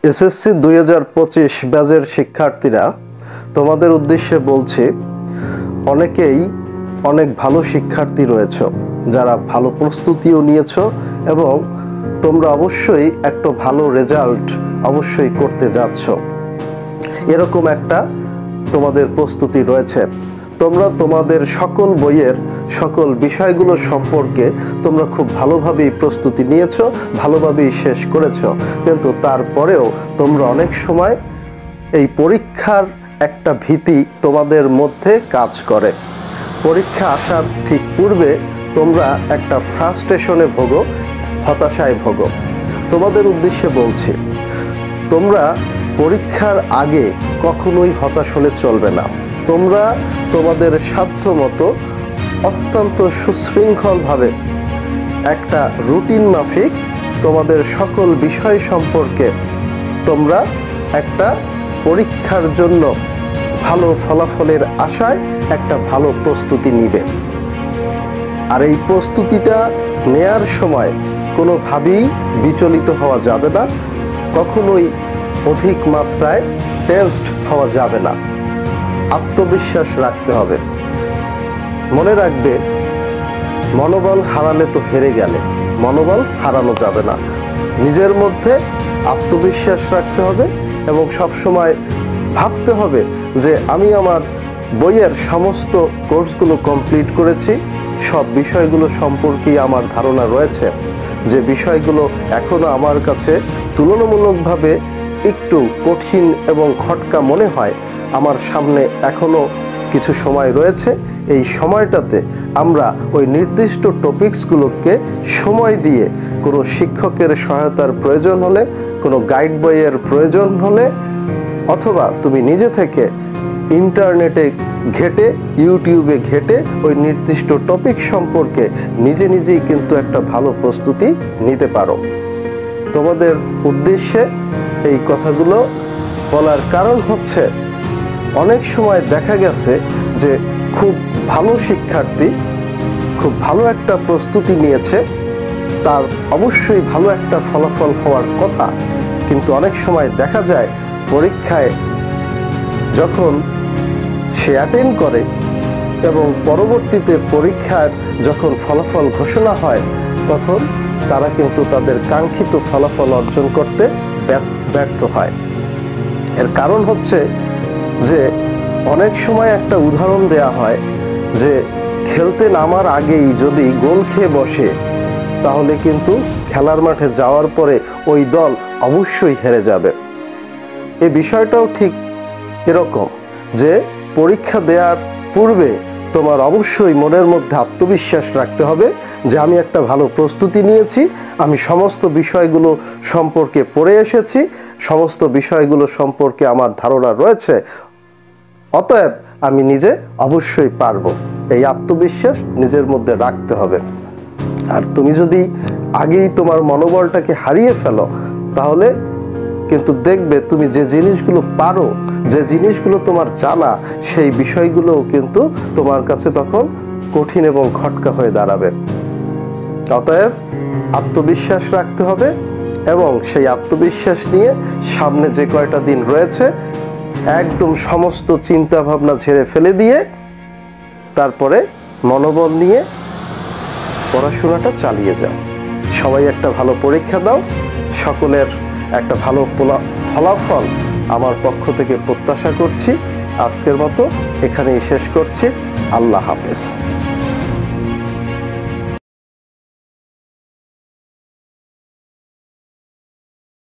SSC 2025 ব্যাচের শিক্ষার্থীরা, তোমাদের উদ্দেশ্যে বলছি, অনেকেই অনেক ভালো শিক্ষার্থী রয়েছে যারা ভালো প্রস্তুতিও নিয়েছো এবং তোমরা অবশ্যই একটা ভালো রেজাল্ট অবশ্যই করতে যাচ্ছ। এরকম একটা তোমাদের প্রস্তুতি রয়েছে। তোমরা তোমাদের সকল বইয়ের সকল বিষয়গুলো সম্পর্কে তোমরা খুব ভালোভাবেই প্রস্তুতি নিয়েছো, ভালোভাবেই শেষ করেছো, কিন্তু তারপরেও তোমরা অনেক সময় এই পরীক্ষার একটা ভীতি তোমাদের মধ্যে কাজ করে। পরীক্ষা আসার ঠিক পূর্বে তোমরা একটা ফ্রাস্ট্রেশনে ভোগো, হতাশায় ভোগো। তোমাদের উদ্দেশ্যে বলছি, তোমরা পরীক্ষার আগে কখনোই হতাশ হলে চলবে না। তোমরা তোমাদের সাধ্য মতো অত্যন্ত সুশৃঙ্খলভাবে একটা রুটিন মাফিক তোমাদের সকল বিষয় সম্পর্কে তোমরা একটা পরীক্ষার জন্য ভালো ফলাফলের আশায় একটা ভালো প্রস্তুতি নিবে। আর এই প্রস্তুতিটা নেয়ার সময় কোনোভাবেই বিচলিত হওয়া যাবে না, কখনোই অধিক মাত্রায় টেনসড হওয়া যাবে না। আত্মবিশ্বাস রাখতে হবে। মনে রাখবে, মনোবল হারালে তো হেরে গেলে, মনোবল হারানো যাবে না। নিজের মধ্যে আত্মবিশ্বাস রাখতে হবে এবং সবসময় ভাবতে হবে যে আমি আমার বইয়ের সমস্ত কোর্সগুলো কমপ্লিট করেছি, সব বিষয়গুলো সম্পর্কেই আমার ধারণা রয়েছে। যে বিষয়গুলো এখনও আমার কাছে তুলনামূলকভাবে একটু কঠিন এবং খটকা মনে হয়, আমার সামনে এখনও কিছু সময় রয়েছে। এই সময়টাতে আমরা ওই নির্দিষ্ট টপিকসগুলোকে সময় দিয়ে কোনো শিক্ষকের সহায়তার প্রয়োজন হলে, কোনো গাইড বইয়ের প্রয়োজন হলে, অথবা তুমি নিজে থেকে ইন্টারনেটে ঘেটে, ইউটিউবে ঘেটে ওই নির্দিষ্ট টপিক সম্পর্কে নিজে নিজেই কিন্তু একটা ভালো প্রস্তুতি নিতে পারো। তোমাদের উদ্দেশ্যে এই কথাগুলো বলার কারণ হচ্ছে, অনেক সময় দেখা গেছে যে খুব ভালো শিক্ষার্থী খুব ভালো একটা প্রস্তুতি নিয়েছে, তার অবশ্যই ভালো একটা ফলাফল হওয়ার কথা, কিন্তু অনেক সময় দেখা যায় পরীক্ষায় যখন সে অ্যাটেন্ড করে এবং পরবর্তীতে পরীক্ষার যখন ফলাফল ঘোষণা হয়, তখন তারা কিন্তু তাদের কাঙ্ক্ষিত ফলাফল অর্জন করতে ব্যর্থ হয়। এর কারণ হচ্ছে যে অনেক সময় একটা উদাহরণ দেয়া হয় যে খেলতে নামার আগেই যদি গোল খেয়ে বসে, তাহলে কিন্তু খেলার মাঠে যাওয়ার পরে ওই দল অবশ্যই হেরে যাবে। এই বিষয়টাও ঠিক এরকম যে পরীক্ষা দেওয়ার পূর্বে তোমার অবশ্যই মনের মধ্যে আত্মবিশ্বাস রাখতে হবে যে আমি একটা ভালো প্রস্তুতি নিয়েছি, আমি সমস্ত বিষয়গুলো সম্পর্কে পড়ে এসেছি, সমস্ত বিষয়গুলো সম্পর্কে আমার ধারণা রয়েছে, অতএব আমি নিজে অবশ্যই পারবো। এই আত্মবিশ্বাস নিজের মধ্যে রাখতে হবে। আর তুমি যদি আগেই তোমার মনোবলটাকে হারিয়ে ফেলো, তাহলে কিন্তু দেখবে তুমি যে জিনিসগুলো পারো, যে জিনিসগুলো তোমার জানা, সেই বিষয়গুলোও কিন্তু তোমার কাছে তখন কঠিন এবং খটকা হয়ে দাঁড়াবে। অতএব আত্মবিশ্বাস রাখতে হবে এবং সেই আত্মবিশ্বাস নিয়ে সামনে যে কয়টা দিন রয়েছে একদম সমস্ত চিন্তা ভাবনা ঝেড়ে ফেলে দিয়ে তারপরে মনোবল নিয়ে পড়াশোনাটা চালিয়ে যাও। সবাই একটা ভালো পরীক্ষা দাও। সকলের একটা ভালো ফলাফল আমার পক্ষ থেকে প্রত্যাশা করছি। আজকের মতো এখানেই শেষ করছি। আল্লাহ হাফেজ।